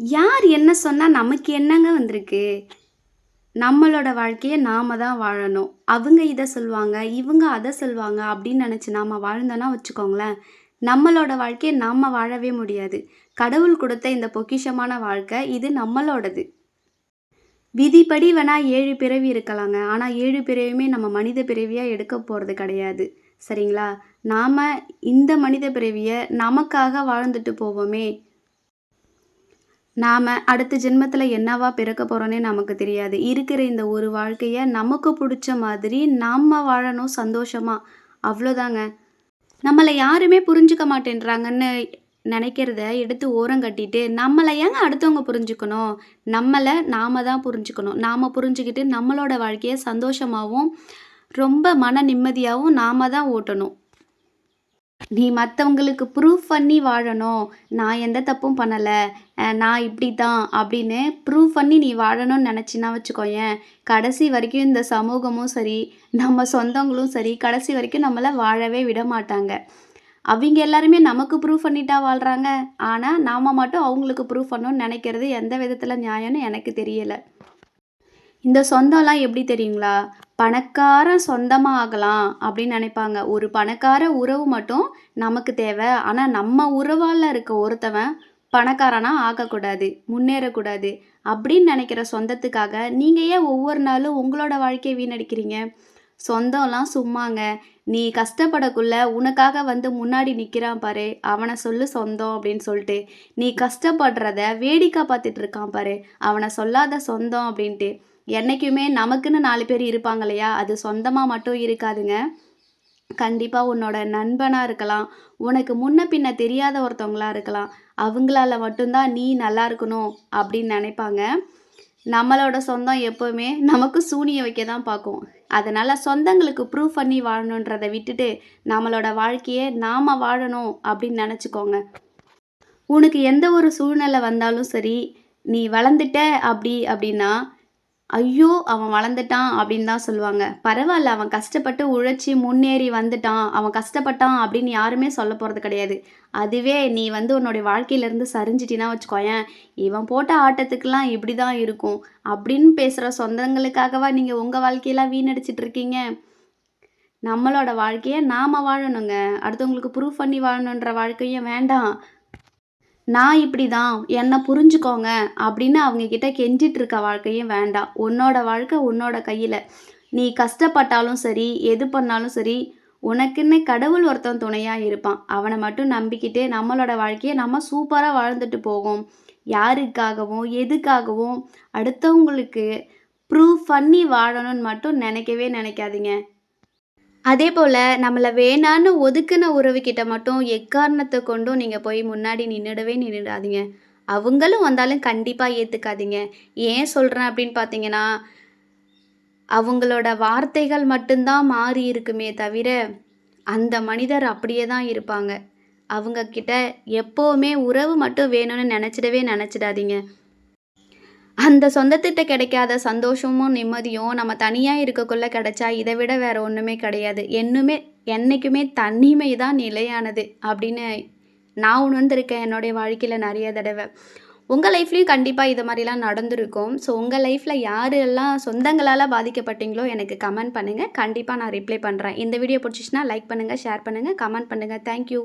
யார் என்ன சொன்னா நமக்கு என்னங்க வந்திருக்கு? நம்மளோட வாழ்க்கைய நாம தான் வாழணும். அவங்க இத சொல்லுவாங்க, இவங்க அத சொல்லுவாங்க அப்படின்னு நெனச்சு நாம வாழ்ந்தோம்னா வச்சுக்கோங்களேன், நம்மளோட வாழ்க்கைய நாம வாழவே முடியாது. கடவுள் குடுத்த இந்த பொக்கிஷமான வாழ்க்கை இது நம்மளோடது. விதிப்படி வேணா 7 பிறவி இருக்கலாங்க. ஆனா 7 பிறவியுமே நம்ம மனித பிறவியா எடுக்க போறது கிடையாது. சரிங்களா? நாம இந்த மனித பிறவிய நமக்காக வாழ்ந்துட்டு போவோமே! நாம அடுத்த ஜென்மத்தில என்னவா பிறக்க போறோன்னே நமக்கு தெரியாது. இருக்கிற இந்த ஒரு வாழ்க்கைய நமக்கு புடிச்ச மாதிரி நாம வாழணும் சந்தோஷமா. அவ்ளோதாங்க. நம்மள யாருமே புரிஞ்சுக்க மாட்டேன்றாங்கன்னு நெனைக்கிறத எடுத்து ஓரங்கட்டிட்டு, நம்மள ஏங்க அடுத்தவங்க புரிஞ்சுக்கணும்? நம்மள நாம தான் புரிஞ்சுக்கணும். நாம புரிஞ்சுகிட்டு நம்மளோட வாழ்க்கைய சந்தோஷமாவும், ரொம்ப மன நிம்மதியாவும் நாம தான் ஓட்டணும். நீ மத்தவங்களுக்கு ப்ரூஃப் பண்ணி வாழணும். நான் எந்த தப்பும் பண்ணல. நான் இப்படித்தான் அப்படின்னு ப்ரூவ் பண்ணி நீ வாழணும்னு நெனச்சின்னா வச்சுக்கோயேன், கடைசி வரைக்கும் இந்த சமூகமும் சரி, நம்ம சொந்தங்களும் சரி, கடைசி வரைக்கும் நம்மள வாழவே விட மாட்டாங்க. அவிங்க எல்லாருமே நமக்கு ப்ரூவ் பண்ணிட்டா வாழ்றாங்க. ஆனா, நாம மட்டும் அவங்களுக்கு ப்ரூவ் பண்ணணும்னு நெனைக்கிறது எந்த விதத்தில நியாயம்னு எனக்கு தெரியல. இந்த சொந்தம்லாம் எப்படி தெரியுங்களா? பணக்காரன் சொந்தமா ஆகலாம் அப்படின்னு நெனைப்பாங்க. ஒரு பணக்கார உறவு மட்டும் நமக்கு தேவ. ஆனா நம்ம உறவால இருக்க ஒருத்தவன் பணக்காரனா ஆகக்கூடாது, முன்னேறக்கூடாது அப்படின்னு நெனைக்கிற சொந்தத்துக்காக நீங்க ஏன் ஒவ்வொரு நாளும் உங்களோட வாழ்க்கைய வீணடிக்கிறீங்க? சொந்தம்லாம் சும்மாங்க. நீ கஷ்டப்படக்குள்ள உனக்காக வந்து முன்னாடி நிக்கிறான் பாரு, அவன சொல்லு சொந்தம் அப்படின்னு சொல்ட்டு. நீ கஷ்டப்படுறத வேடிக்கை பார்த்துட்டு இருக்கான் பாரு, அவன சொல்லாத சொந்தம் அப்படின்ட்டு. என்னைக்குமே நமக்குன்னு 4 பேர் இருப்பாங்க இல்லையா? அது சொந்தமா மட்டும் இருக்காதுங்க. கண்டிப்பா உன்னோட நண்பனா இருக்கலாம். உனக்கு முன்ன பின்ன தெரியாத ஒருத்தவங்களா இருக்கலாம். அவங்களால மட்டும் தான் நீ நல்லா இருக்கணும் அப்படின்னு நெனைப்பாங்க. நம்மளோட சொந்தம் எப்பவுமே நமக்கு சூனியம் வைக்க தான் பார்க்கும். அதனால சொந்தங்களுக்கு ப்ரூவ் பண்ணி வாழணுன்றத விட்டுட்டு, நம்மளோட வாழ்க்கைய நாம வாழணும் அப்படின்னு நெனச்சுக்கோங்க. உனக்கு எந்த ஒரு சூழ்நிலை வந்தாலும் சரி, நீ வளர்ந்துட்ட அப்படின்னா, "ஐயோ! அவன் வளர்ந்துட்டான்" அப்படின்னு தான் சொல்லுவாங்க. பரவால்ல அவன் கஷ்டப்பட்டு உழைச்சு முன்னேறி வந்துட்டான், அவன் கஷ்டப்பட்டான் அப்படின்னு யாருமே சொல்ல போறது கிடையாது. அதுவே நீ வந்து உன்னுடைய வாழ்க்கையிலேருந்து சரிஞ்சிட்டின்னா வச்சுக்கோயேன், "இவன் போட்ட ஆட்டத்துக்குலாம் இப்படி தான் இருக்கும்" அப்படின்னு பேசுற சொந்தங்களுக்காகவா நீங்க உங்க வாழ்க்கையெல்லாம் வீணடிச்சுட்டு இருக்கீங்க? நம்மளோட வாழ்க்கைய நாம வாழணுங்க. அடுத்தவங்களுக்கு ப்ரூவ் பண்ணி வாழணுன்ற வாழ்க்கையும் வேண்டாம். நான் இப்படிதான், என்ன புரிஞ்சுக்கோங்க அப்படின்னு அவங்க கிட்ட கெஞ்சிட்டு இருக்க வாழ்க்கையும் வேண்டாம். உன்னோட வாழ்க்கை உன்னோட கையில. நீ கஷ்டப்பட்டாலும் சரி, எது பண்ணாலும் சரி, உனக்குன்னு கடவுள் ஒருத்தன் துணையா இருப்பான். அவன மட்டும் நம்பிக்கிட்டு நம்மளோட வாழ்க்கைய நம்ம சூப்பரா வாழ்ந்துட்டு போவோம். யாருக்காகவும், எதுக்காகவும் அடுத்தவங்களுக்கு ப்ரூவ் பண்ணி வாழணும்னு மட்டும் நெனைக்கவே நெனைக்காதீங்க. அதேபோல நம்மள வேணான்னு ஒதுக்குன உறவுகிட்ட மட்டும் எக்காரணத்த கொண்டும் நீங்க போய் முன்னாடி நின்னுடாதீங்க. அவங்களும் வந்தாலும் கண்டிப்பா ஏத்துக்காதீங்க. ஏன் சொல்றேன் அப்படின்னு பார்த்தீங்கன்னா, அவங்களோட வார்த்தைகள் மட்டும் தான் மாறி இருக்குமே தவிர, அந்த மனிதர் அப்படியே தான் இருப்பாங்க. அவங்க கிட்ட எப்பவுமே உறவு மட்டும் வேணும்னு நெனச்சிடாதீங்க. அந்த சொந்தத்திட்ட கிடைக்காத சந்தோஷமும், நிம்மதியும் நம்ம தனியா இருக்கக்குள்ள கிடைச்சா, இத விட வேற ஒண்ணுமே கிடையாது. என்னைக்குமே தனிமை தான் நிலையானது அப்படின்னு நான் உணர்ந்திருக்கேன் என்னுடைய வாழ்க்கையில நெறைய தடவ. உங்க லைஃப்லயும் கண்டிப்பா இது மாரிலாம் நடந்திருக்கும். ஸோ உங்க லைஃப்ல யாரெல்லாம் சொந்தங்களால பாதிக்கப்பட்டீங்களோ எனக்கு கமெண்ட் பண்ணுங்க. கண்டிப்பா நான் ரிப்ளை பண்றேன். இந்த வீடியோ புடிச்சிச்சுன்னா லைக் பண்ணுங்க, ஷேர் பண்ணுங்க, கமெண்ட் பண்ணுங்க. Thank you.